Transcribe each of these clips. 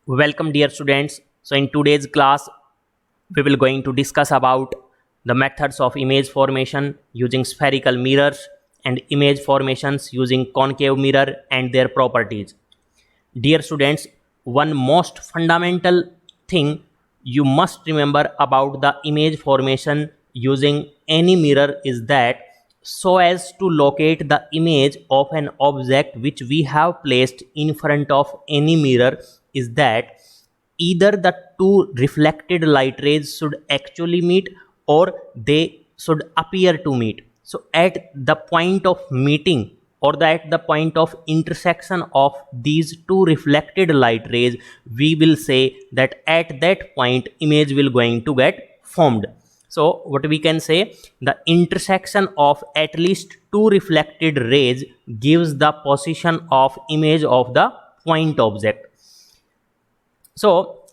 Welcome dear students. So in today's class we will going to discuss about the methods of image formation using spherical mirrors and image formations using concave mirror and their properties. Dear students, one most fundamental thing you must remember about the image formation using any mirror is that so as to locate the image of an object which we have placed in front of any mirror is that either the two reflected light rays should actually meet or they should appear to meet. So at the point of meeting or at the point of intersection of these two reflected light rays, we will say that at that point image will going to get formed. So what we can say, the intersection of at least two reflected rays gives the position of image of the point object. So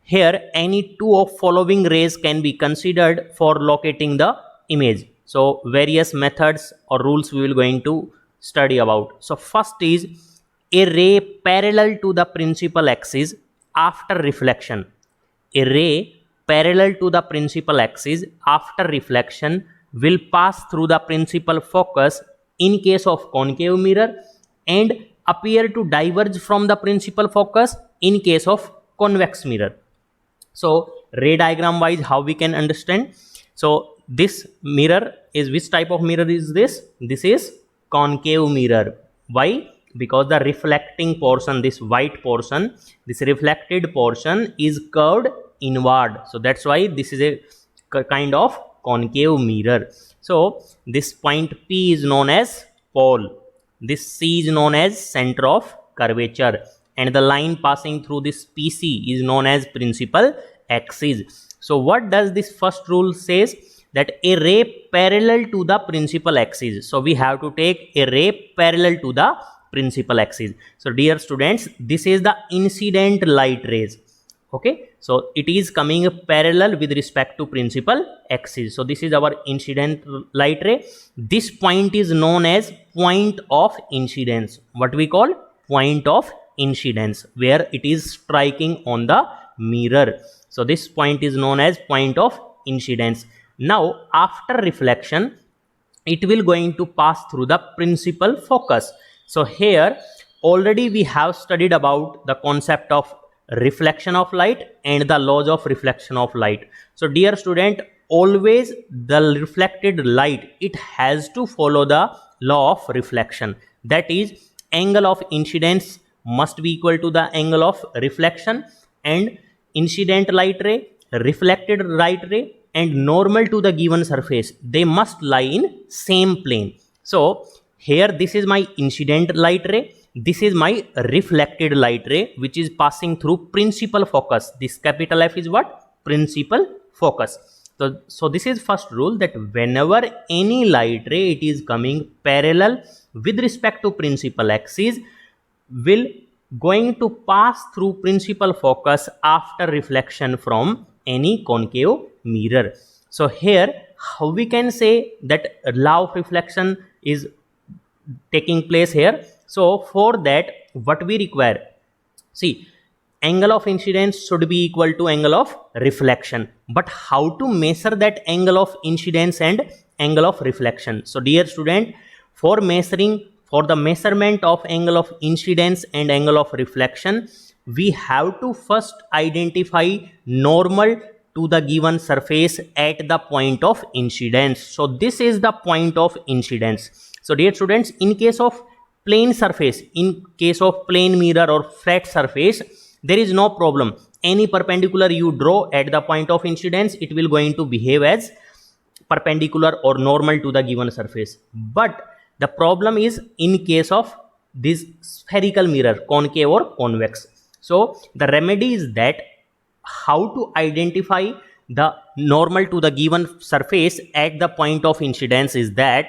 here any two of following rays can be considered for locating the image. So various methods or rules we will going to study about. So first is a ray parallel to the principal axis after reflection. A ray parallel to the principal axis after reflection will pass through the principal focus in case of concave mirror and appear to diverge from the principal focus in case of convex mirror. So ray diagram wise how we can understand? So this mirror is, which type of mirror is this? This is concave mirror. Why? Because the reflecting portion, this white portion, this reflected portion is curved inward. So that's why this is a kind of concave mirror. So this point P is known as pole. This C is known as center of curvature, and the line passing through this PC is known as principal axis. So what does this first rule says? That a ray parallel to the principal axis. So we have to take a ray parallel to the principal axis. So dear students, this is the incident light rays. Okay, so it is coming parallel with respect to principal axis. So this is our incident light ray. This point is known as point of incidence. What we call point of incidence, where it is striking on the mirror. So this point is known as point of incidence. Now after reflection it will going to pass through the principal focus. So here already we have studied about the concept of reflection of light and the laws of reflection of light. So dear student, always the reflected light, it has to follow the law of reflection. That is, angle of incidence must be equal to the angle of reflection, and incident light ray, reflected light ray and normal to the given surface, they must lie in same plane. So here this is my incident light ray, this is my reflected light ray which is passing through principal focus. This capital F is what? Principal focus. So this is first rule, that whenever any light ray it is coming parallel with respect to principal axis, will going to pass through principal focus after reflection from any concave mirror. So here how we can say that law of reflection is taking place here? So for that what we require, see, angle of incidence should be equal to angle of reflection, but how to measure that angle of incidence and angle of reflection? So dear student, for the measurement of angle of incidence and angle of reflection, we have to first identify normal to the given surface at the point of incidence. So this is the point of incidence. So dear students, in case of plane surface, in case of plane mirror or flat surface, there is no problem. Any perpendicular you draw at the point of incidence, it will going to behave as perpendicular or normal to the given surface. But the problem is in case of this spherical mirror, concave or convex. So the remedy is that how to identify the normal to the given surface at the point of incidence is that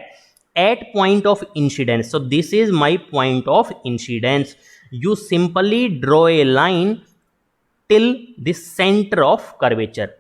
at point of incidence, so this is my point of incidence, you simply draw a line till the center of curvature.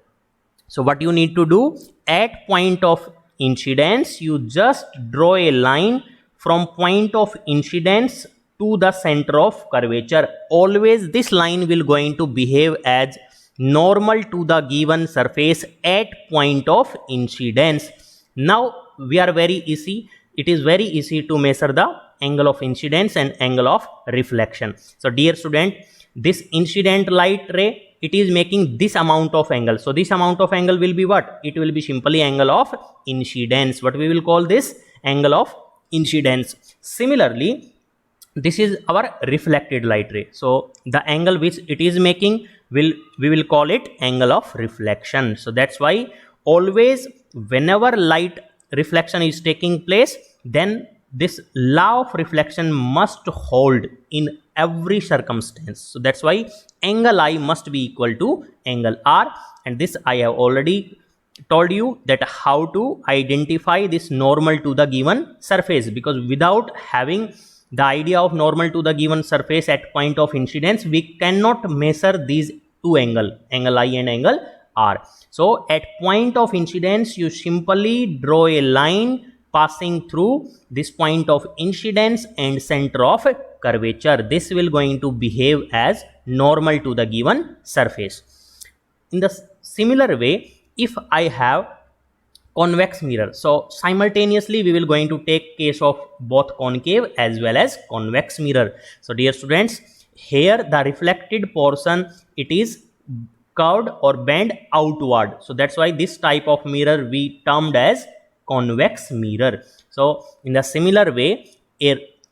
So what you need to do, at point of incidence you just draw a line from point of incidence to the center of curvature. Always this line will going to behave as normal to the given surface at point of incidence. Now we are very easy. It is very easy to measure the angle of incidence and angle of reflection. So dear student, this incident light ray, it is making this amount of angle. So this amount of angle will be what? It will be simply angle of incidence. What we will call this? Angle of incidence. Similarly, this is our reflected light ray. So the angle which it is making, we will call it angle of reflection. So that's why always whenever light reflection is taking place, then this law of reflection must hold in every circumstance. So that's why angle I must be equal to angle R, and this I have already told you that how to identify this normal to the given surface, because without having the idea of normal to the given surface at point of incidence, we cannot measure these two angle I and angle R. So at point of incidence, you simply draw a line passing through this point of incidence and center of curvature. This will going to behave as normal to the given surface. In the similar way, if I have convex mirror, so simultaneously we will going to take case of both concave as well as convex mirror. So dear students, here the reflected portion, it is curved or bent outward. So that's why this type of mirror we termed as convex mirror. So in the similar way,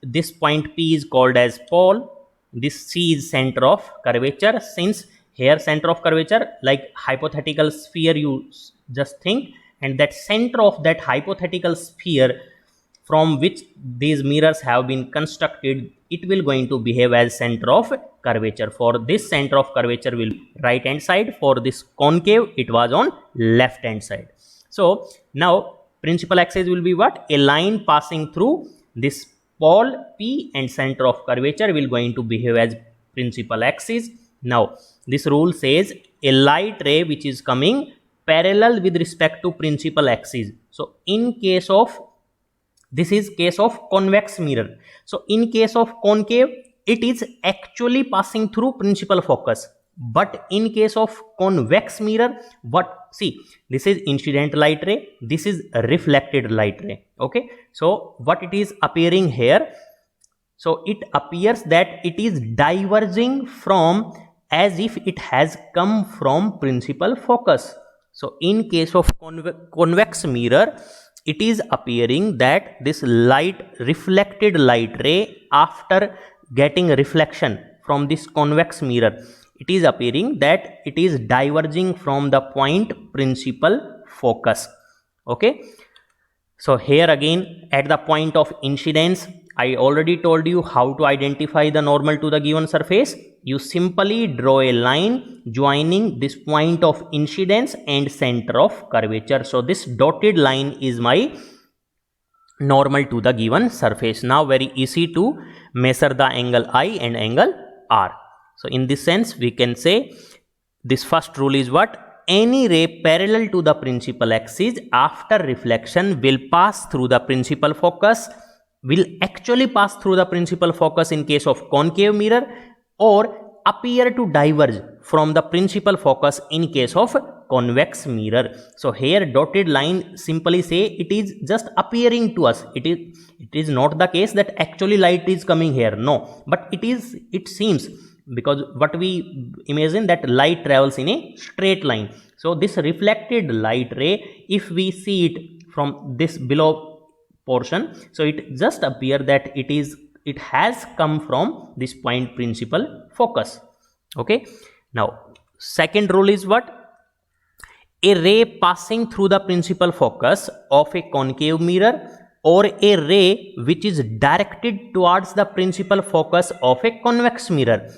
this point P is called as pole. This C is center of curvature. Since here center of curvature, like hypothetical sphere, you just think, and that center of that hypothetical sphere from which these mirrors have been constructed, it will going to behave as center of curvature. For this center of curvature will right hand side, for this concave it was on left hand side. So now principal axis will be what? A line passing through this pole P, and center of curvature will going to behave as principal axis. Now this rule says a light ray which is coming parallel with respect to principal axis. So in case of, this is case of convex mirror. So in case of concave, it is actually passing through principal focus. But in case of convex mirror, what? See, this is incident light ray, this is reflected light ray. Okay, so what it is appearing here? So it appears that it is diverging from, as if it has come from principal focus. So in case of convex mirror, it is appearing that this reflected light ray, after getting reflection from this convex mirror, it is appearing that it is diverging from the point principal focus. Okay, so here again at the point of incidence, I already told you how to identify the normal to the given surface. You simply draw a line joining this point of incidence and center of curvature. So this dotted line is my normal to the given surface. Now very easy to measure the angle I and angle R. So in this sense, we can say this first rule is what? Any ray parallel to the principal axis after reflection will pass through the principal focus, will actually pass through the principal focus in case of concave mirror, or appear to diverge from the principal focus in case of convex mirror. So here dotted line simply say it is just appearing to us. It is not the case that actually light is coming here. No, but it seems, because what we imagine that light travels in a straight line. So this reflected light ray, if we see it from this below portion, so it just appear that it has come from this point principal focus. Okay, now second rule is what? A ray passing through the principal focus of a concave mirror, or a ray which is directed towards the principal focus of a convex mirror,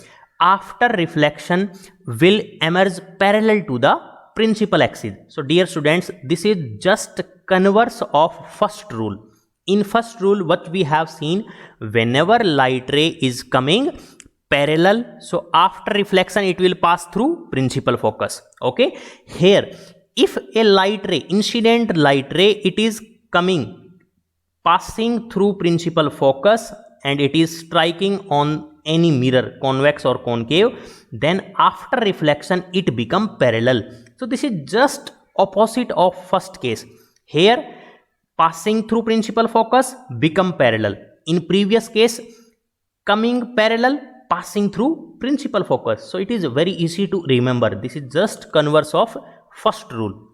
after reflection will emerge parallel to the principal axis. So dear students, this is just converse of first rule. In first rule, what we have seen, whenever light ray is coming parallel, so after reflection it will pass through principal focus. Okay, here if a light ray, incident light ray, it is coming passing through principal focus and it is striking on any mirror, convex or concave, then after reflection it become parallel. So this is just opposite of first case. Here passing through principal focus become parallel. In previous case, coming parallel, passing through principal focus. So it is very easy to remember. This is just converse of first rule.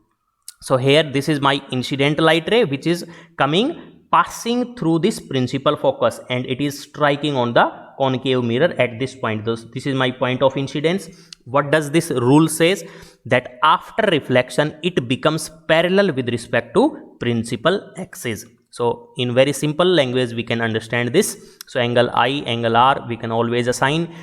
So here this is my incident light ray which is coming, passing through this principal focus, and it is striking on the concave mirror at this point. This is my point of incidence. What does this rule says? That after reflection it becomes parallel with respect to principal axis. So in very simple language we can understand this. So angle I, angle R we can always assign.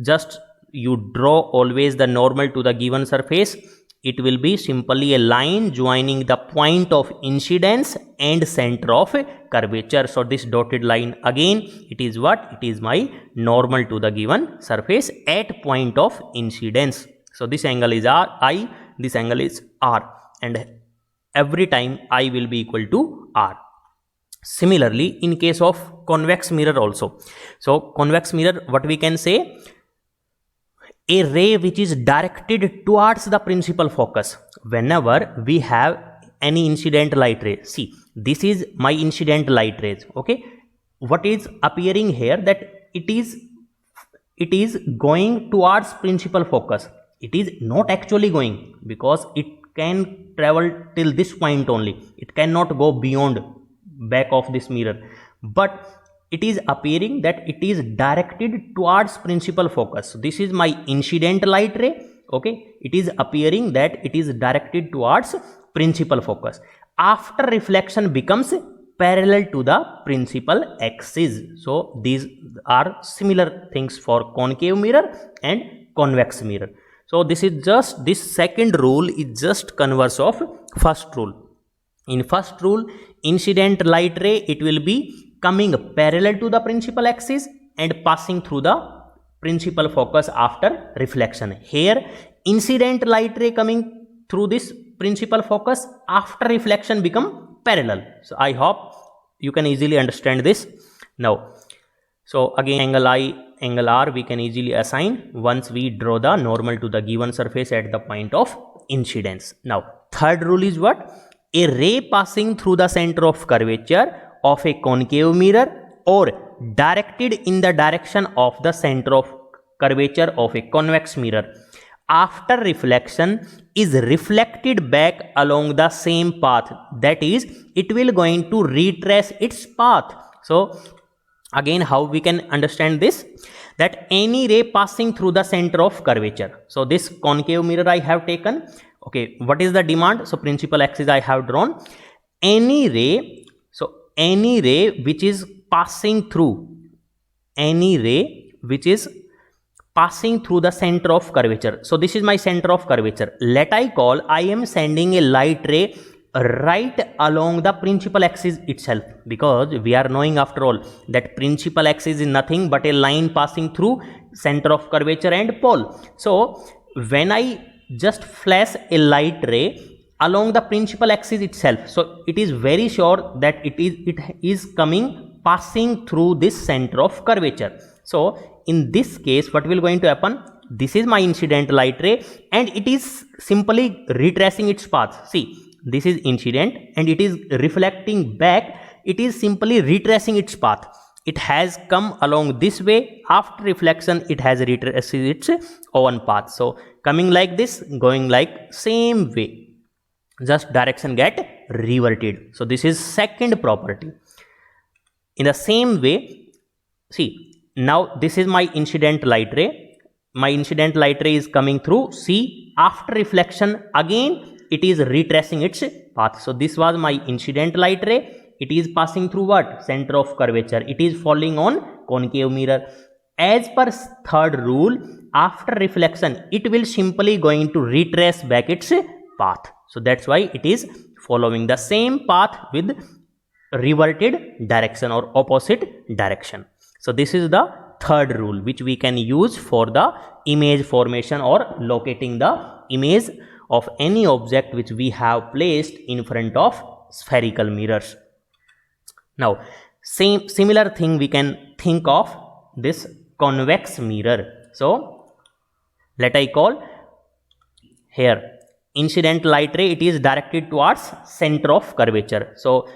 Just you draw always the normal to the given surface. It will be simply a line joining the point of incidence and center of curvature. So this dotted line again, it is what? It is my normal to the given surface at point of incidence. So this angle is I, this angle is R, and every time I will be equal to R. Similarly, in case of convex mirror also. So convex mirror, what we can say? A ray which is directed towards the principal focus. Whenever we have any incident light ray, see, this is my incident light rays. Okay, what is appearing here? That it is going towards principal focus. It is not actually going, because it can travel till this point only. It cannot go beyond back of this mirror, but it is appearing that it is directed towards principal focus. So this is my incident light ray. Okay, it is appearing that it is directed towards principal focus. After reflection becomes parallel to the principal axis. So these are similar things for concave mirror and convex mirror. So this is just, this second rule is just converse of first rule. In first rule, incident light ray, it will be coming parallel to the principal axis and passing through the principal focus after reflection. Here incident light ray coming through this principal focus, after reflection become parallel. So I hope you can easily understand this now. So again, angle I, angle R we can easily assign once we draw the normal to the given surface at the point of incidence. Now third rule is what? A ray passing through the center of curvature of a concave mirror or directed in the direction of the center of curvature of a convex mirror, after reflection is reflected back along the same path. That is, it will going to retrace its path. So again, how we can understand this? That any ray passing through the center of curvature. So this concave mirror I have taken. Okay, what is the demand? So principal axis I have drawn. Any ray, so any ray which is passing through, any ray which is passing through the center of curvature. So this is my center of curvature. Let I call, I am sending a light ray right along the principal axis itself, because we are knowing after all that principal axis is nothing but a line passing through center of curvature and pole. So when I just flash a light ray along the principal axis itself, so it is very sure that it is coming passing through this center of curvature. So in this case, what will going to happen? This is my incident light ray and it is simply retracing its path. See, this is incident and it is reflecting back. It is simply retracing its path. It has come along this way. After reflection, it has retraced its own path. So coming like this, going like same way, just direction get reverted. So this is second property. In the same way, see, now this is my incident light ray. My incident light ray is coming through. See, after reflection, again it is retracing its path. So this was my incident light ray. It is passing through what? Center of curvature. It is falling on concave mirror. As per third rule, after reflection, it will simply going to retrace back its path. So that's why it is following the same path with reverted direction or opposite direction. So this is the third rule which we can use for the image formation or locating the image of any object which we have placed in front of spherical mirrors. Now similar thing we can think of this convex mirror. So let I call here incident light ray, it is directed towards center of curvature. So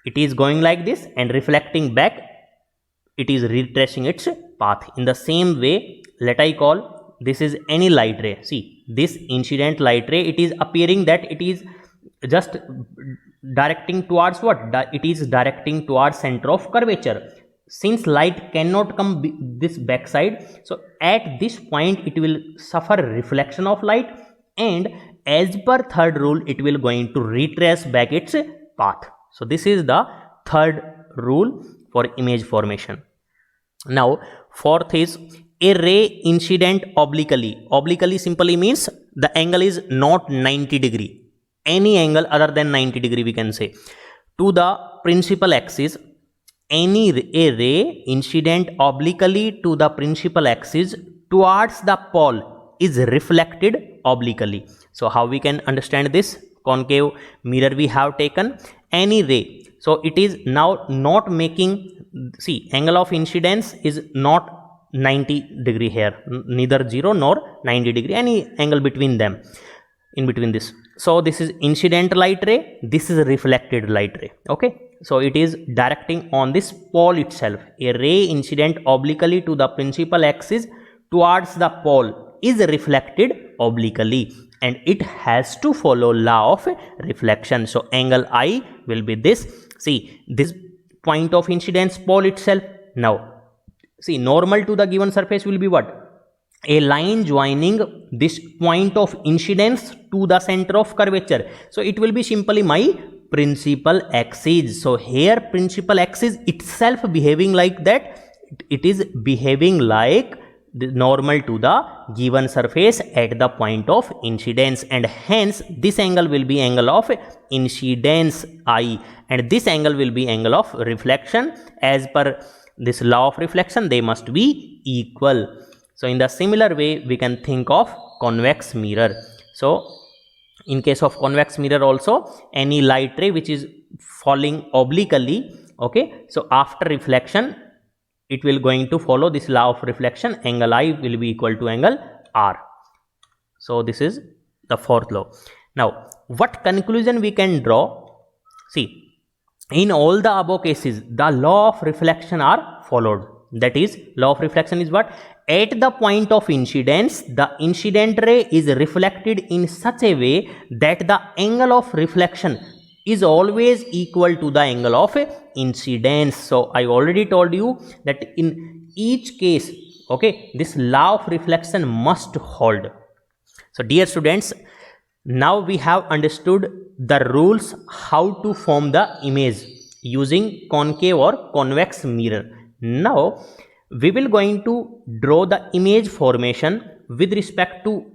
it is going like this and reflecting back, it is retracing its path. In the same way, let I call this is any light ray. See, this incident light ray, it is appearing that it is just directing towards what? It is directing towards center of curvature. Since light cannot come this backside, so at this point it will suffer reflection of light, and as per third rule it will going to retrace back its path. So this is the third rule for image formation. Now fourth is a ray incident obliquely. Obliquely simply means the angle is not 90 degree, any angle other than 90 degree we can say, to the principal axis. A ray incident obliquely to the principal axis towards the pole is reflected obliquely. So how we can understand this? Concave mirror we have taken, any ray. So it is now not making, see, angle of incidence is not 90 degree here, neither 0 nor 90 degree, any angle between them, in between this. So this is incident light ray, this is reflected light ray. Okay, so it is directing on this pole itself. A ray incident obliquely to the principal axis towards the pole is reflected obliquely, and it has to follow law of reflection. So angle I will be this. See, this point of incidence pole itself. Now see, normal to the given surface will be what? A line joining this point of incidence to the center of curvature. So it will be simply my principal axis. So here principal axis itself behaving like that, it is behaving like the normal to the given surface at the point of incidence, and hence this angle will be angle of incidence I, and this angle will be angle of reflection. As per this law of reflection, they must be equal. So in the similar way we can think of convex mirror. So in case of convex mirror also, any light ray which is falling obliquely, okay, so after reflection it will going to follow this law of reflection, angle I will be equal to angle R. So this is the fourth law. Now what conclusion we can draw? See, in all the above cases the law of reflection are followed. That is, law of reflection is what? At the point of incidence, the incident ray is reflected in such a way that the angle of reflection is always equal to the angle of incidence. So I already told you that in each case, okay, this law of reflection must hold. So dear students, now we have understood the rules how to form the image using concave or convex mirror. Now we will going to draw the image formation with respect to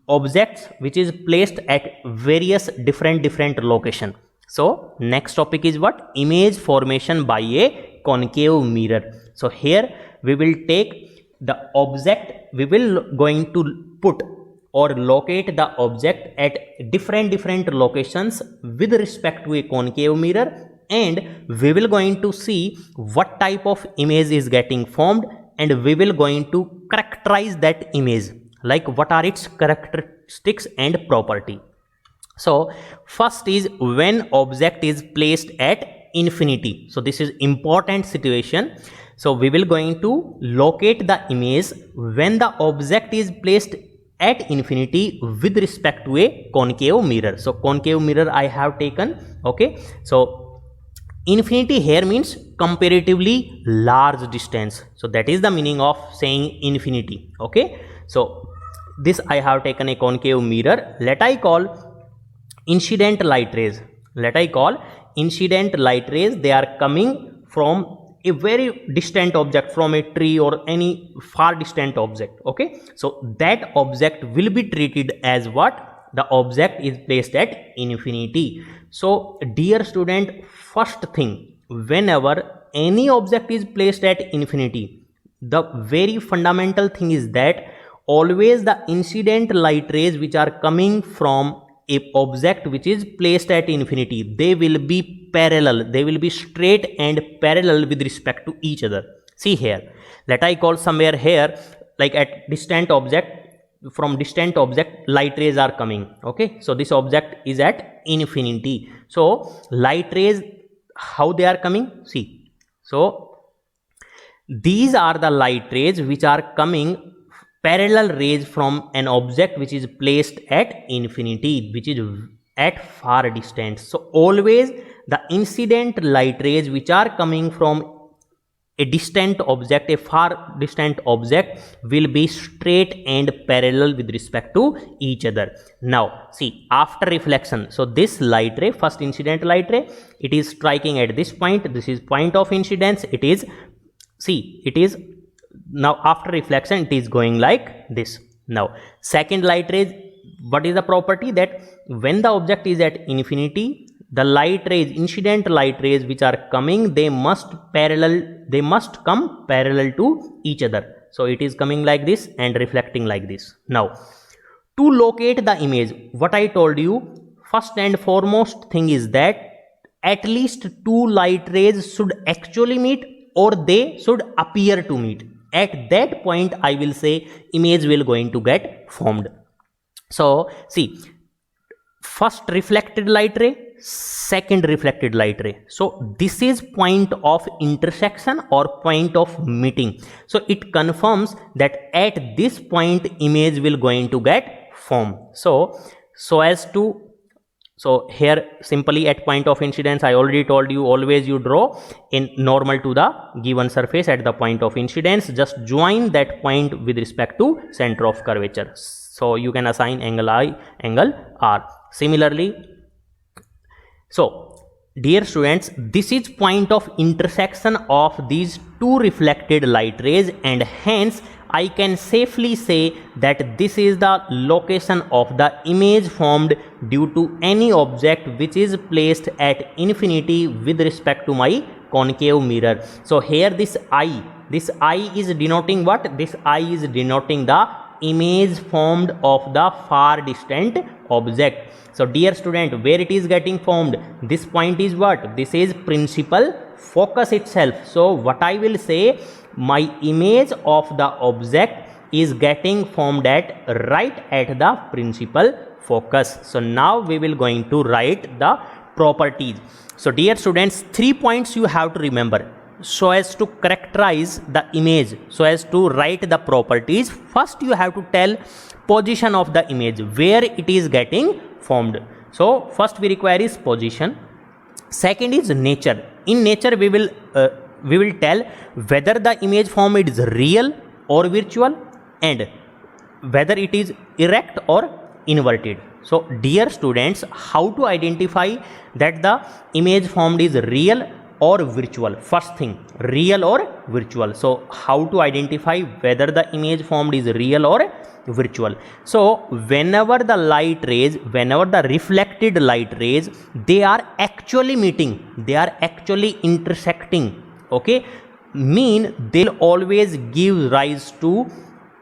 objects which is placed at various different location. So next topic is what? Image formation by a concave mirror. So here we will take the object, we will going to put or locate the object at different locations with respect to a concave mirror, and we will going to see what type of image is getting formed, and we will going to characterize that image, like what are its characteristics and property. So first is when object is placed at infinity. So this is important situation. So we will going to locate the image when the object is placed at infinity with respect to a concave mirror. So concave mirror I have taken, okay. So infinity here means comparatively large distance. So that is the meaning of saying infinity, okay. So this I have taken a concave mirror. Let I call incident light rays. Let I call incident light rays. They are coming from a very distant object, from a tree or any far distant object, okay. So that object will be treated as what? The object is placed at infinity. So dear student, first thing, whenever any object is placed at infinity, the very fundamental thing is that always the incident light rays which are coming from a object which is placed at infinity, they will be parallel, they will be straight and parallel with respect to each other. See here, let I call somewhere here, like at distant object, from distant object light rays are coming. Okay, so this object is at infinity. So light rays, how they are coming? See, so these are the light rays which are coming, parallel rays from an object which is placed at infinity, which is at far distance. So always the incident light rays which are coming from a distant object, a far distant object, will be straight and parallel with respect to each other. Now see, after reflection, so this light ray, first incident light ray, it is striking at this point, this is point of incidence, it is, see, it is now after reflection it is going like this. Now second light rays, what is the property? That when the object is at infinity, the light rays, incident light rays which are coming, they must come parallel to each other. So it is coming like this and reflecting like this. Now to locate the image, what I told you, first and foremost thing is that at least two light rays should actually meet, or they should appear to meet. At that point I will say image will going to get formed. So see, first reflected light ray, second reflected light ray. So this is point of intersection or point of meeting. So it confirms that at this point image will going to get formed. So here simply at point of incidence, I already told you, always you draw in normal to the given surface at the point of incidence. Just join that point with respect to center of curvature. So you can assign angle I, angle R. Similarly, so dear students, this is point of intersection of these two reflected light rays, and hence I can safely say that this is the location of the image formed due to any object which is placed at infinity with respect to my concave mirror. So here this I is denoting what? This I is denoting the image formed of the far distant object. So dear student, where it is getting formed? This point is what? This is principal focus itself. So what I will say, my image of the object is getting formed at right at the principal focus. So now we will going to write the properties. So dear students, 3 points you have to remember so as to characterize the image, so as to write the properties. First you have to tell position of the image, where it is getting formed. So first we require is position. Second is nature. In nature we will tell whether the image formed is real or virtual, and whether it is erect or inverted. So dear students, how to identify that the image formed is real or virtual? First thing, real or virtual. So how to identify whether the image formed is real or virtual? So whenever the light rays, whenever the reflected light rays, they are actually meeting, they are actually intersecting, okay, mean they'll always give rise to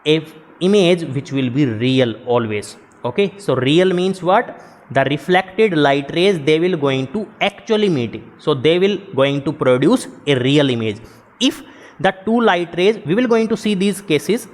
a image which will be real always. Okay, so real means what? The reflected light rays, they will going to actually meet, so they will going to produce a real image. If the two light rays, we will going to see these cases,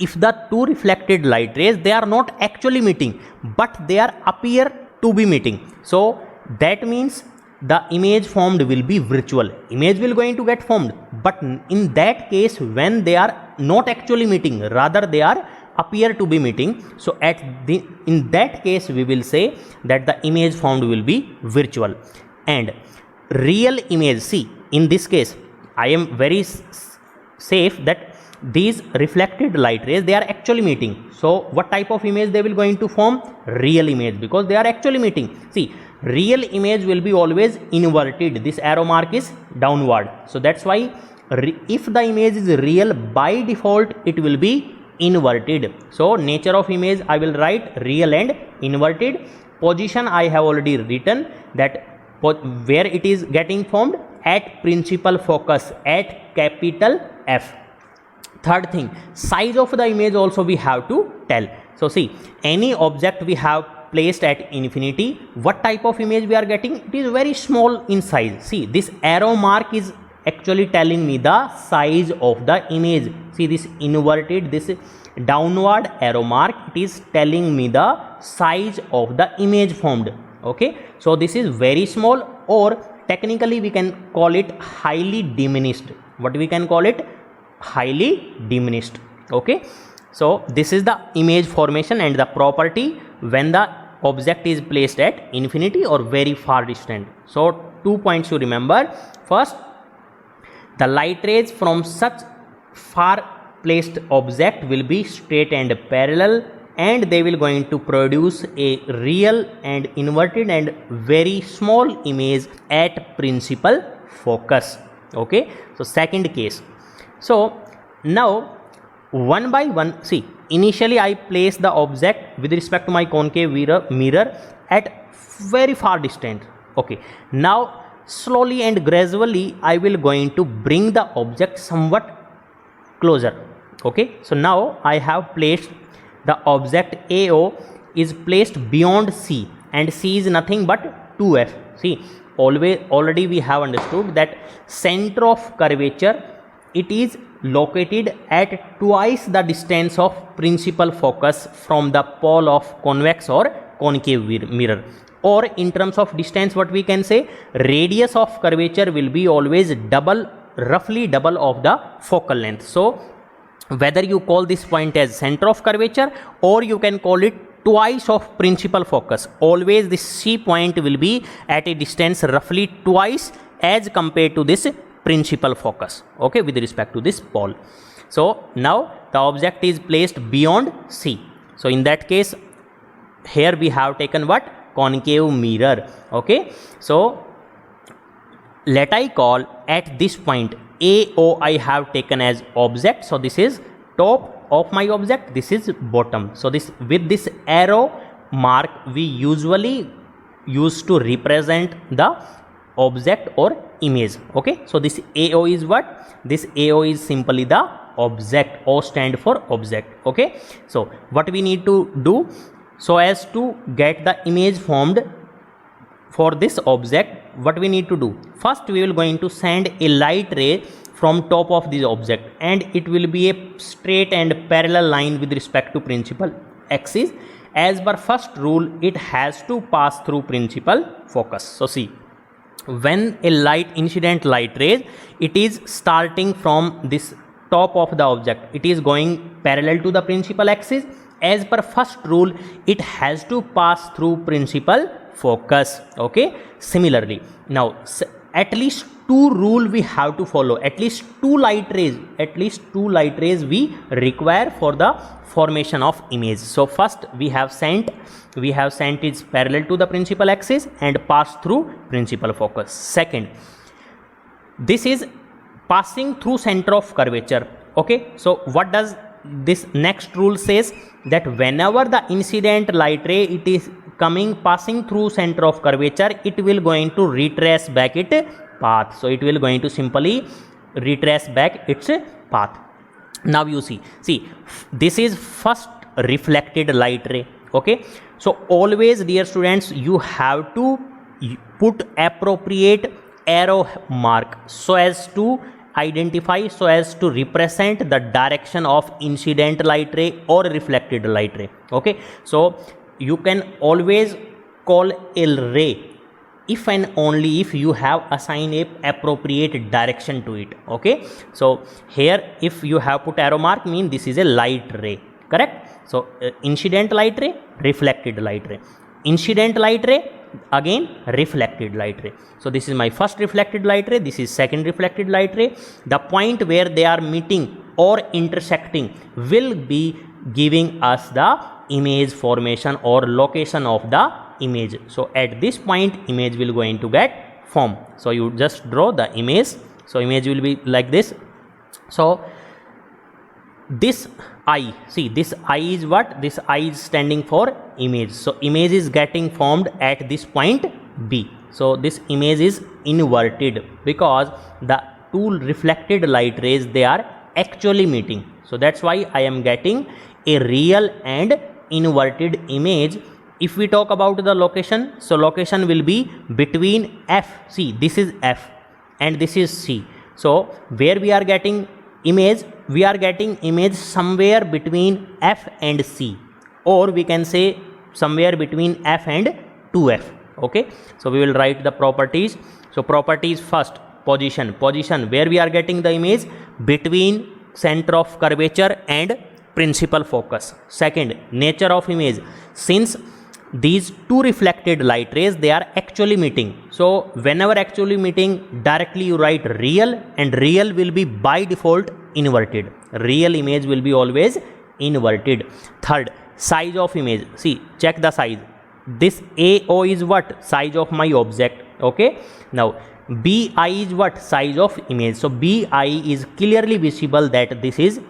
if the two reflected light rays, they are not actually meeting but they are appear to be meeting, so that means the image formed will be virtual. Image will going to get formed, but in that case when they are not actually meeting, rather they are appear to be meeting, so in that case we will say that the image formed will be virtual. And real image, see, in this case I am very safe that these reflected light rays, they are actually meeting. So what type of image they will going to form? Real image, because they are actually meeting. See, real image will be always inverted. This arrow mark is downward. So that's why if the image is real, by default it will be inverted. So nature of image I will write real and inverted. Position I have already written, that where it is getting formed, at principal focus, at capital F. Third thing, size of the image also we have to tell. So see, any object we have placed at infinity, what type of image we are getting? It is very small in size. See, this arrow mark is actually telling me the size of the image. See this inverted, this downward arrow mark, it is telling me the size of the image formed. Okay, so this is very small, or technically we can call it highly diminished. What we can call it? Highly diminished. Okay, so this is the image formation and the property when the object is placed at infinity or very far distant. So 2 points to remember. First, the light rays from such far placed object will be straight and parallel, and they will going to produce a real and inverted and very small image at principal focus. Okay, so second case. So now one by one, see, initially I place the object with respect to my concave mirror at very far distance. Okay, now slowly and gradually I will going to bring the object somewhat closer. Okay, so now I have placed the object AO is placed beyond C, and C is nothing but 2F. See, already we have understood that center of curvature, it is located at twice the distance of principal focus from the pole of convex or concave mirror. Or in terms of distance, what we can say, radius of curvature will be always double, roughly double of the focal length. So whether you call this point as center of curvature or you can call it twice of principal focus, always this C point will be at a distance roughly twice as compared to this principal focus. Okay, with respect to this pole. So now the object is placed beyond C. So in that case, here we have taken what? Concave mirror. Okay, so let I call at this point AO I have taken as object. So this is top of my object, this is bottom. So this, with this arrow mark, we usually use to represent the object or image. Okay, so this AO is what? This AO is simply the object. O stand for object. Okay, so what we need to do, so as to get the image formed for this object, what we need to do? First, we will going to send a light ray from top of this object, and it will be a straight and parallel line with respect to principal axis. As per first rule, it has to pass through principal focus. So see, when a incident light rays, it is starting from this top of the object, it is going parallel to the principal axis. As per first rule, it has to pass through principal focus. Okay, similarly, now at least two rule we have to follow, at least two light rays we require for the formation of image. So first we have sent it parallel to the principal axis and pass through principal focus. Second, this is passing through center of curvature. Okay, so what does this next rule says? That whenever the incident light ray, it is passing through center of curvature, it will going to retrace back its path. So it will going to simply retrace back its path. Now you see, this is first reflected light ray. Okay, so always, dear students, you have to put appropriate arrow mark so as to identify, so as to represent the direction of incident light ray or reflected light ray. Okay, so you can always call a ray if and only if you have assigned a appropriate direction to it. Okay, so here if you have put arrow mark, mean this is a light ray, correct? So incident light ray, reflected light ray, incident light ray, again reflected light ray. So this is my first reflected light ray, this is second reflected light ray. The point where they are meeting or intersecting will be giving us the image formation or location of the image. So at this point, image will going to get formed. So you just draw the image. So image will be like this. So this eye, see, this eye is what? This eye is standing for image. So image is getting formed at this point B. So this image is inverted because the two reflected light rays, they are actually meeting. So that's why I am getting a real and inverted image. If we talk about the location, so location will be between F. See, this is F and this is C. So where we are getting image, we are getting image somewhere between F and C, or we can say somewhere between F and 2F. Okay, so we will write the properties. So properties first, position where we are getting the image between center of curvature and principal focus. Second, nature of image, since these two reflected light rays, they are actually meeting, so whenever actually meeting, directly you write real, and real will be by default inverted. Real image will be always inverted. Third, size of image, see, check the size. This AO is what? Size of my object. Okay, now BI is what? Size of image. So BI is clearly visible that this is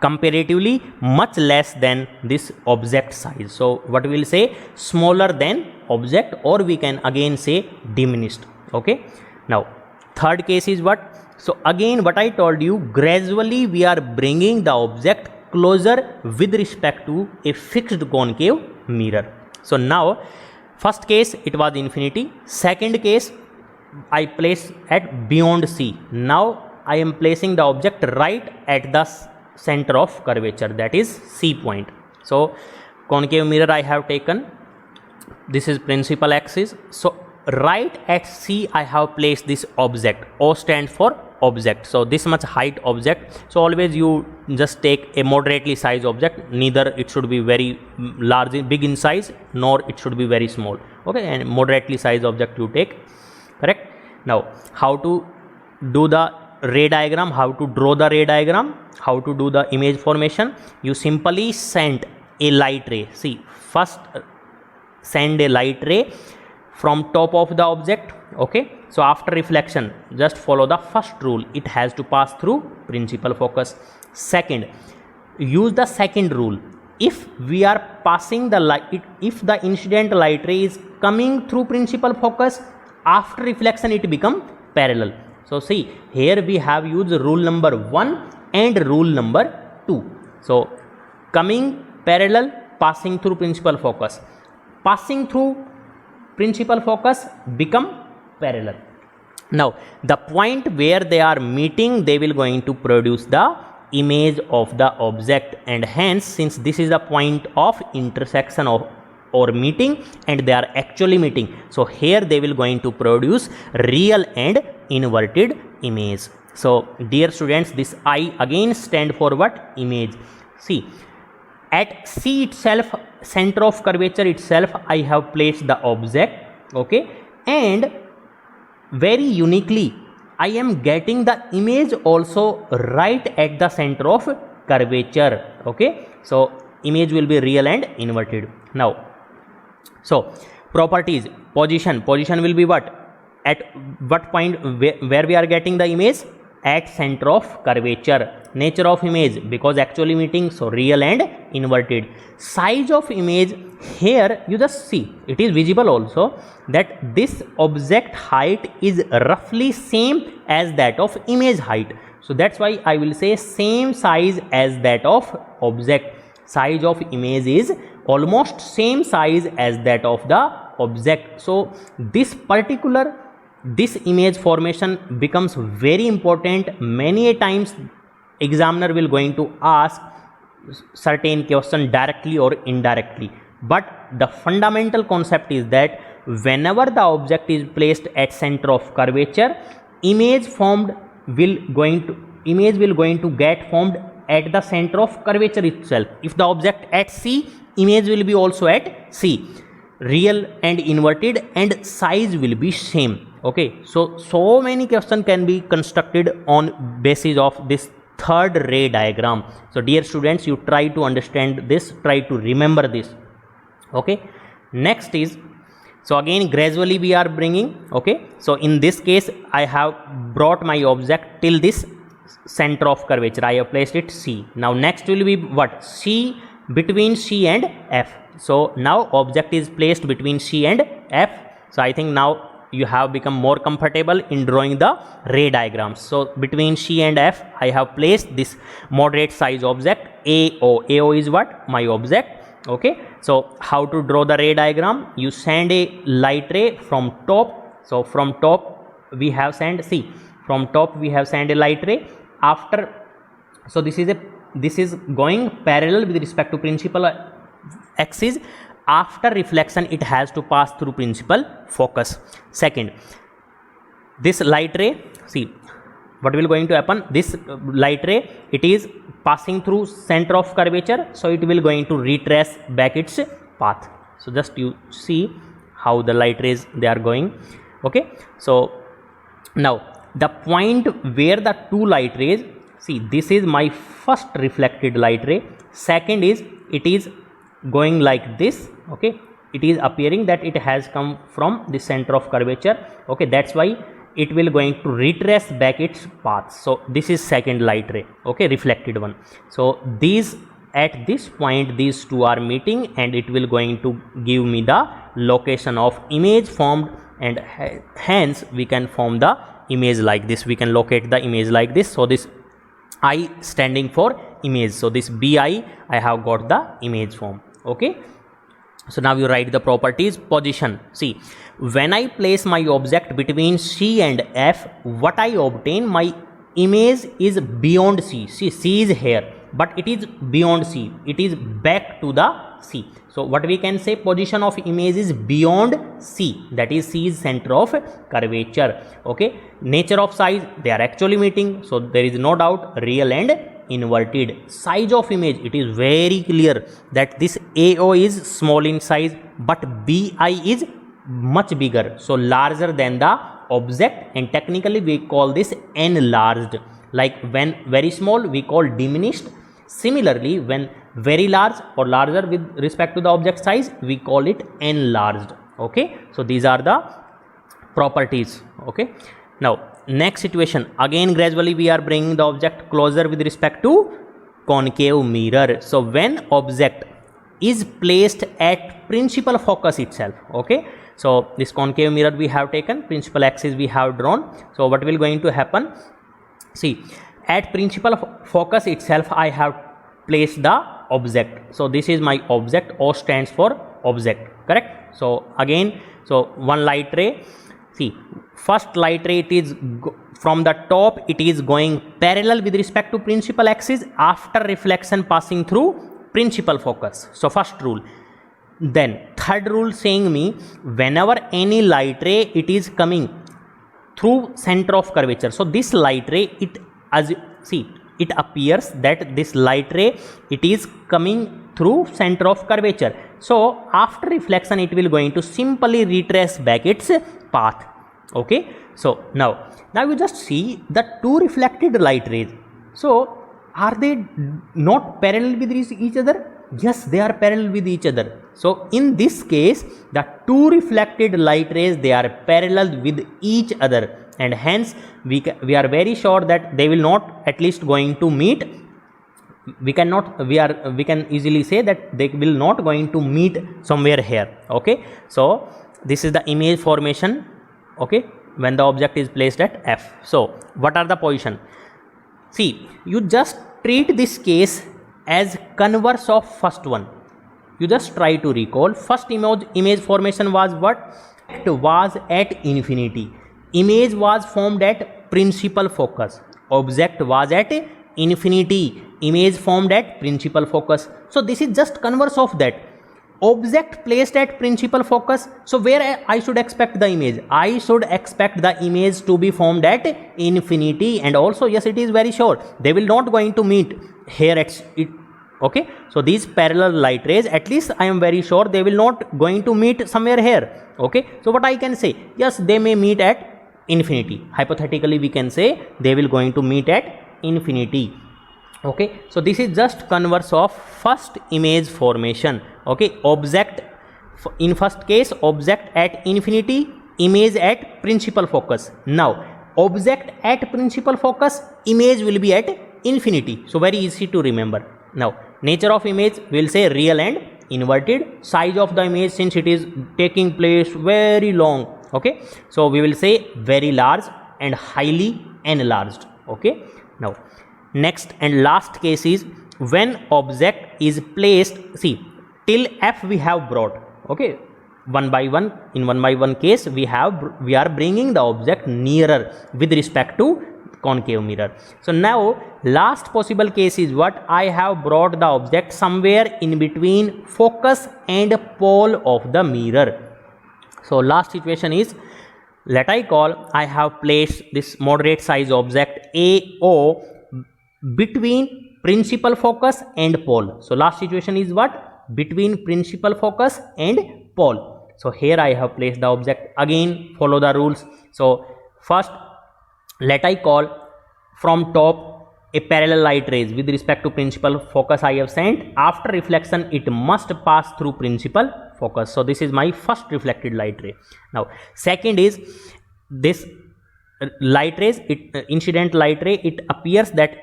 comparatively much less than this object size. So what we will say? Smaller than object, or we can again say diminished. Okay, now third case is what? So again, what I told you, gradually we are bringing the object closer with respect to a fixed concave mirror. So now first case it was infinity, second case I place at beyond C. Now I am placing the object right at the center of curvature, that is C point. So concave mirror I have taken, this is principal axis. So right at C I have placed this object. O stands for object, so this much height object. So always you just take a moderately sized object, neither it should be very large, big in size, nor it should be very small. Okay, and moderately sized object you take, correct? Now how to do the ray diagram, how to draw the ray diagram, how to do the image formation? You simply send a light ray. See, first send a light ray from top of the object. Okay, so after reflection, just follow the first rule, it has to pass through principal focus. Second, use the second rule. If we are passing the light, if the incident light ray is coming through principal focus, after reflection it become parallel. So see, here we have used rule number 1 and rule number 2. So coming parallel, passing through principal focus, passing through principal focus, become parallel. Now the point where they are meeting, they will going to produce the image of the object, and hence since this is the point of intersection of or meeting, and they are actually meeting, so here they will going to produce real and inverted image. So dear students, this I again stand for what? Image. See, at C itself, center of curvature itself, I have placed the object. Okay, and very uniquely I am getting the image also right at the center of curvature. Okay, so image will be real and inverted. Now, so properties, position will be what? At what point where we are getting the image? At center of curvature. Nature of image, because actually meeting, so real and inverted. Size of image, here you just see, it is visible also that this object height is roughly same as that of image height. So that's why I will say same size as that of object. Size of image is almost same size as that of the object. So this image formation becomes very important. Many a times examiner will going to ask certain question directly or indirectly, but the fundamental concept is that whenever the object is placed at center of curvature, image will going to get formed at the center of curvature itself. If the object at C, image will be also at C, real and inverted, and size will be same. Okay, so many questions can be constructed on basis of this third ray diagram. So dear students, you try to understand this, try to remember this. Okay, next is, so again gradually we are bringing. Okay, so in this case I have brought my object till this center of curvature, I have placed it C. Now next will be what? C, between C and F. So now object is placed between C and F. So I think now you have become more comfortable in drawing the ray diagrams. So between C and F, I have placed this moderate size object AO. AO is what? My object. Okay, so how to draw the ray diagram? You send a light ray from top. So from top we have sent, see, from top we have sent a light ray. After, so this is going parallel with respect to principal axis. After reflection it has to pass through principal focus. Second, this light ray, see what will going to happen, this light ray, it is passing through center of curvature, so it will going to retrace back its path. So just you see how the light rays they are going. Okay, so now the point where the two light rays, see this is my first reflected light ray, second is it is going like this. Okay, it is appearing that it has come from the center of curvature. Okay, that's why it will going to retrace back its path. So this is second light ray, okay, reflected one. So these, at this point these two are meeting and it will going to give me the location of image formed, and hence we can form the image like this, we can locate the image like this. So this I standing for image, so this BI I have got the image form. Okay, so now you write the properties. Position, see when I place my object between C and F, what I obtain, my image is beyond C. See, C is here but it is beyond C, it is back to the C. So what we can say, position of image is beyond C, that is C is center of curvature. Okay, nature of size, they are actually meeting, so there is no doubt real and inverted. Size of image, it is very clear that this AO is small in size but BI is much bigger, so larger than the object, and technically we call this enlarged. Like when very small we call diminished, similarly when very large or larger with respect to the object size we call it enlarged. Okay, so these are the properties. Okay, now next situation, again gradually we are bringing the object closer with respect to concave mirror. So when object is placed at principal focus itself, okay, so this concave mirror we have taken, principal axis we have drawn. So what will going to happen, see at principal focus itself I have placed the object. So this is my object, O stands for object, correct. So again, so one light ray, see first light ray, it is from the top, it is going parallel with respect to principal axis after reflection passing through principal focus. So first rule. Then third rule saying me, whenever any light ray it is coming through center of curvature, so this light ray, it as see it appears that this light ray it is coming through center of curvature, so after reflection it will going to simply retrace back its path. Okay, so now you just see the two reflected light rays, so are they not parallel with each other? Yes, they are parallel with each other. So in this case the two reflected light rays, they are parallel with each other, and hence we are very sure that they will not at least going to meet. We can easily say that they will not going to meet somewhere here. Okay, so this is the image formation, okay, when the object is placed at F. So what are the position? See, you just treat this case as converse of first one. You just try to recall, first image formation was what? It was at infinity. Image was formed at principal focus. Object was at infinity. Image formed at principal focus. So this is just converse of that. Object placed at principal focus. So where I should expect the image? I should expect the image to be formed at infinity, and also yes, it is very sure they will not going to meet here at it. Okay, so these parallel light rays, at least I am very sure they will not going to meet somewhere here. Okay, so what I can say, yes, they may meet at infinity. Hypothetically we can say they will going to meet at infinity. Okay, so this is just converse of first image formation. Okay, object in first case, object at infinity, image at principal focus. Now object at principal focus, image will be at infinity. So very easy to remember. Now nature of image, we will say real and inverted. Size of the image, since it is taking place very long, okay, so we will say very large and highly enlarged. Okay, now next and last case is when object is placed, see till F we have brought, okay, one by one case we are bringing the object nearer with respect to concave mirror. So now last possible case is what? I have brought the object somewhere in between focus and pole of the mirror. So last situation is, let I call, I have placed this moderate size object AO between principal focus and pole. So last situation is what? Between principal focus and pole. So here I have placed the object. Again follow the rules. So first let I call from top a parallel light rays with respect to principal focus I have sent. After reflection it must pass through principal focus. So this is my first reflected light ray. Now second is this light rays, incident light ray, it appears that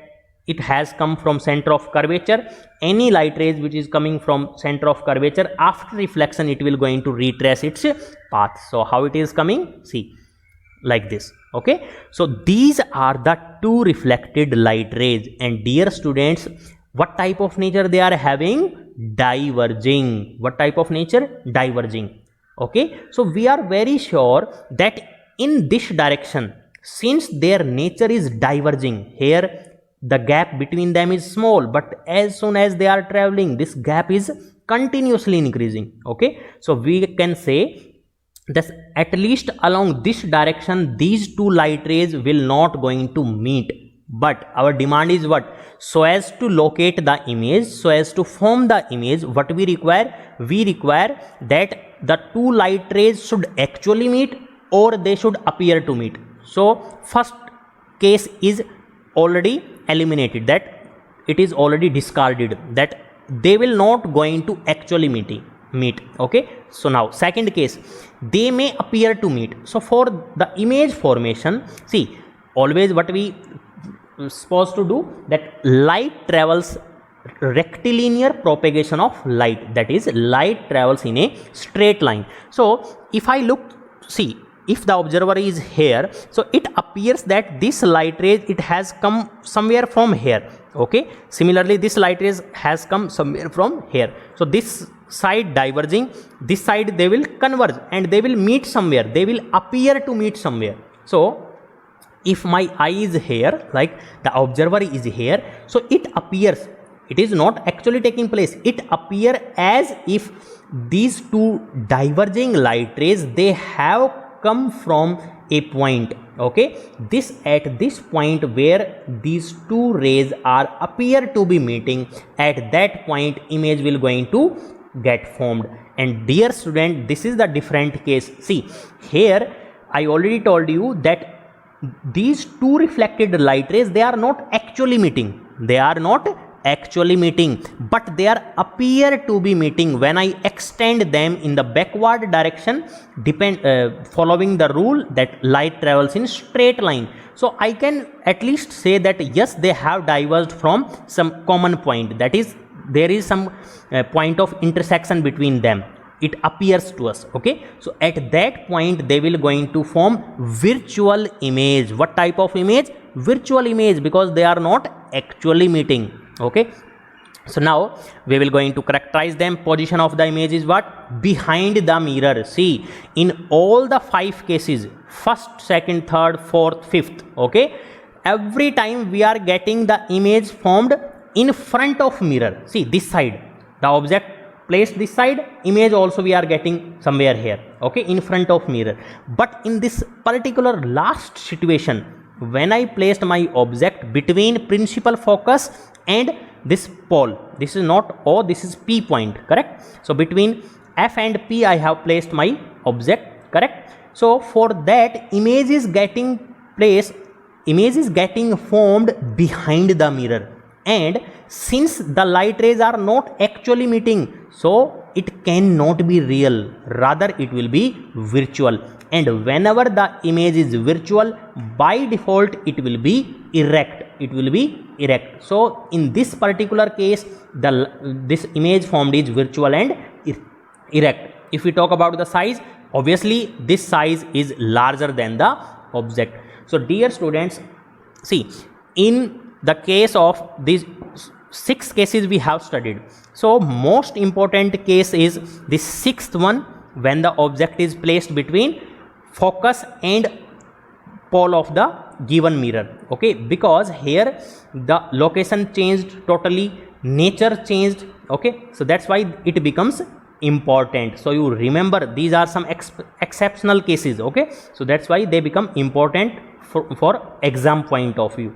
it has come from center of curvature. Any light rays which is coming from center of curvature, after reflection it will going to retrace its path. So how it is coming? See, like this. Okay, so these are the two reflected light rays, and dear students, what type of nature they are having? Diverging. What type of nature? Diverging. Okay, so we are very sure that in this direction, since their nature is diverging, here the gap between them is small, but as soon as they are traveling, this gap is continuously increasing. Okay, so we can say that at least along this direction these two light rays will not going to meet. But our demand is what? So as to locate the image, so as to form the image, what we require? We require that the two light rays should actually meet or they should appear to meet. So first case is already eliminated, that it is already discarded, that they will not going to actually meet. Okay, so now second case, they may appear to meet. So for the image formation, see, always what we supposed to do, that light travels rectilinear propagation of light, that is light travels in a straight line. So if I look, see, if the observer is here, so it appears that this light rays, it has come somewhere from here. Okay, similarly this light rays has come somewhere from here. So this side diverging, this side they will converge and they will meet somewhere, they will appear to meet somewhere. So if my eye is here, like the observer is here, so it appears, it is not actually taking place, it appears as if these two diverging light rays, they have come from a point. Okay, this at this point where these two rays are appear to be meeting, at that point image will going to get formed. And dear student, this is the different case. See, here I already told you that these two reflected light rays, they are not actually meeting, they are not actually meeting, but they are appear to be meeting when I extend them in the backward direction, following the rule that light travels in straight line. So I can at least say that yes, they have diverged from some common point, that is there is some point of intersection between them, it appears to us. Okay, so at that point they will going to form virtual image. What type of image? Virtual image, because they are not actually meeting. Okay, so now we will going to characterize them. Position of the image is what? Behind the mirror. See, in all the 5 cases, first, second, third, fourth, fifth, okay, every time we are getting the image formed in front of mirror. See, this side, the object placed this side, image also we are getting somewhere here, okay, in front of mirror. But in this particular last situation, when I placed my object between principal focus and this pole, this is not O, this is P point, correct? So between F and P I have placed my object, correct? So for that, image is getting placed, image is getting formed behind the mirror, and since the light rays are not actually meeting, so it cannot be real, rather it will be virtual. And whenever the image is virtual, by default it will be erect, it will be erect. So in this particular case, this image formed is virtual and erect. If we talk about the size, obviously this size is larger than the object. So dear students, see, in the case of these 6 cases we have studied, so most important case is the 6th one, when the object is placed between focus and pole of the given mirror. Okay, because here the location changed totally, nature changed. Okay, so that's why it becomes important. So you remember these are some exceptional cases. Okay, so that's why they become important for exam point of view.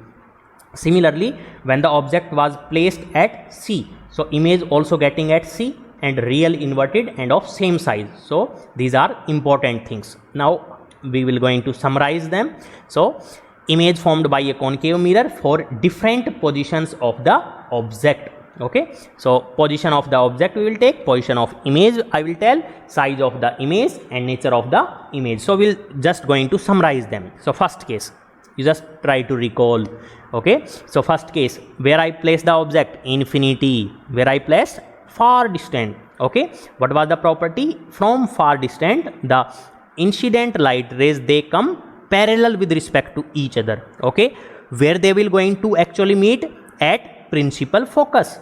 Similarly, when the object was placed at C, so image also getting at C and real inverted and of same size. So these are important things. Now we will going to summarize them. So image formed by a concave mirror for different positions of the object. Okay, so position of the object we will take, position of image I will tell, size of the image and nature of the image. So we'll just going to summarize them. So first case, you just try to recall. Okay, so first case, where I place the object, infinity, where I placed far distant. Okay, what was the property? From far distant, the incident light rays, they come parallel with respect to each other. Okay, where they will going to actually meet? At principal focus.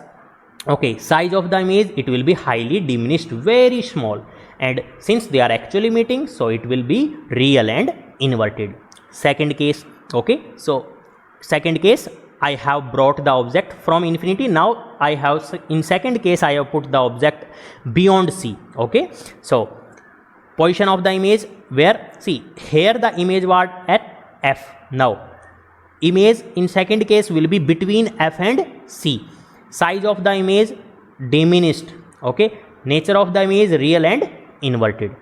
Okay, size of the image, it will be highly diminished, very small, and since they are actually meeting, so it will be real and inverted. Second case. Okay, so second case, I have brought the object from infinity. Now I have, in second case, I have put the object beyond C. Okay, so position of the image, where, see, here the image was at F. Now image in second case will be between F and C. Size of the image diminished. Okay, nature of the image real and inverted.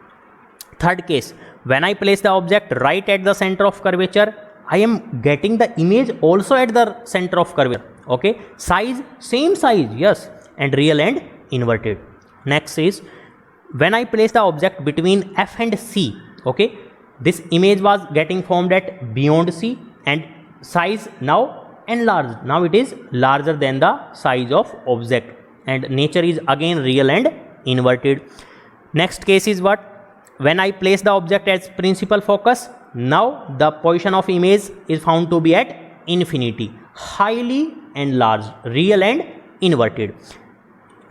Third case, when I place the object right at the center of curvature, I am getting the image also at the center of curvature. Okay, size same size, yes, and real and inverted. Next is, when I place the object between F and C, okay, this image was getting formed at beyond C and size now enlarged. Now it is larger than the size of object and nature is again real and inverted. Next case is what? When I place the object as principal focus, now the position of image is found to be at infinity, highly enlarged, real and inverted.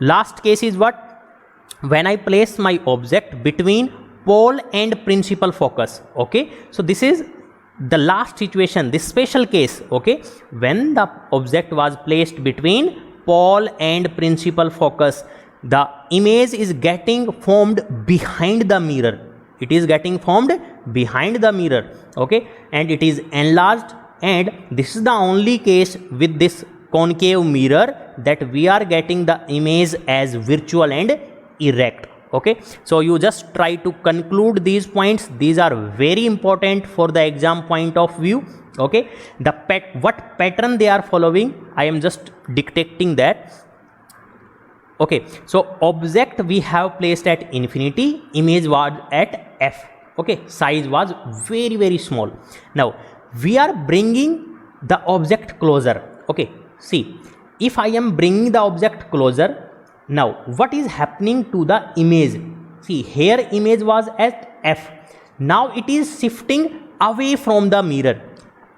Last case is what? When I place my object between pole and principal focus. Okay, so this is the last situation, this special case. Okay, when the object was placed between pole and principal focus, the image is getting formed behind the mirror. It is getting formed behind the mirror. Okay, and it is enlarged, and this is the only case with this concave mirror that we are getting the image as virtual and erect. Okay, so you just try to conclude these points. These are very important for the exam point of view. Okay, the what pattern they are following, I am just dictating that. Okay, so object we have placed at infinity, image was at F. Okay, size was very, very small. Now we are bringing the object closer. Okay, see, if I am bringing the object closer, now what is happening to the image? See, here image was at F. Now it is shifting away from the mirror.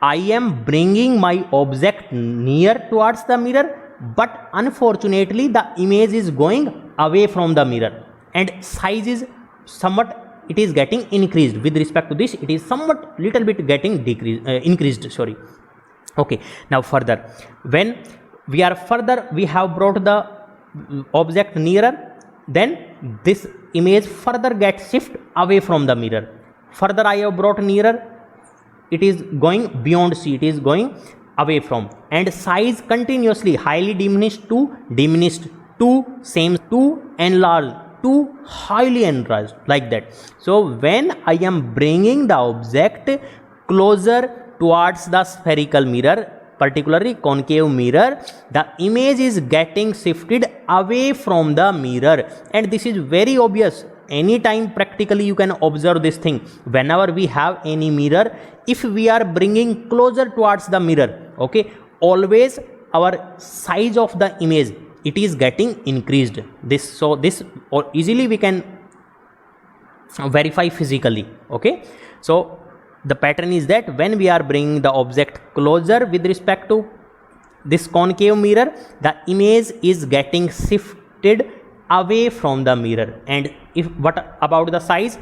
I am bringing my object near towards the mirror, but unfortunately the image is going away from the mirror and size is somewhat, it is getting increased. With respect to this, it is somewhat little bit getting increased, sorry. Okay, now further, when we are further, we have brought the object nearer, then this image further gets shift away from the mirror. Further I have brought nearer, it is going beyond C, it is going away from, and size continuously highly diminished to same to enlarged to highly enlarged, like that. So when I am bringing the object closer towards the spherical mirror, particularly concave mirror, the image is getting shifted away from the mirror, and this is very obvious. Anytime practically you can observe this thing. Whenever we have any mirror, if we are bringing closer towards the mirror, okay, always our size of the image, it is getting increased. This or easily we can verify physically. Okay, so the pattern is that when we are bringing the object closer with respect to this concave mirror, the image is getting shifted away from the mirror. And if what about the size,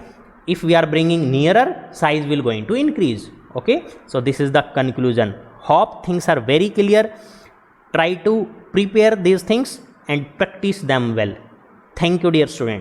if we are bringing nearer, size will going to increase. Okay, so this is the conclusion. Hope things are very clear. Try to prepare these things and practice them well. Thank you, dear students.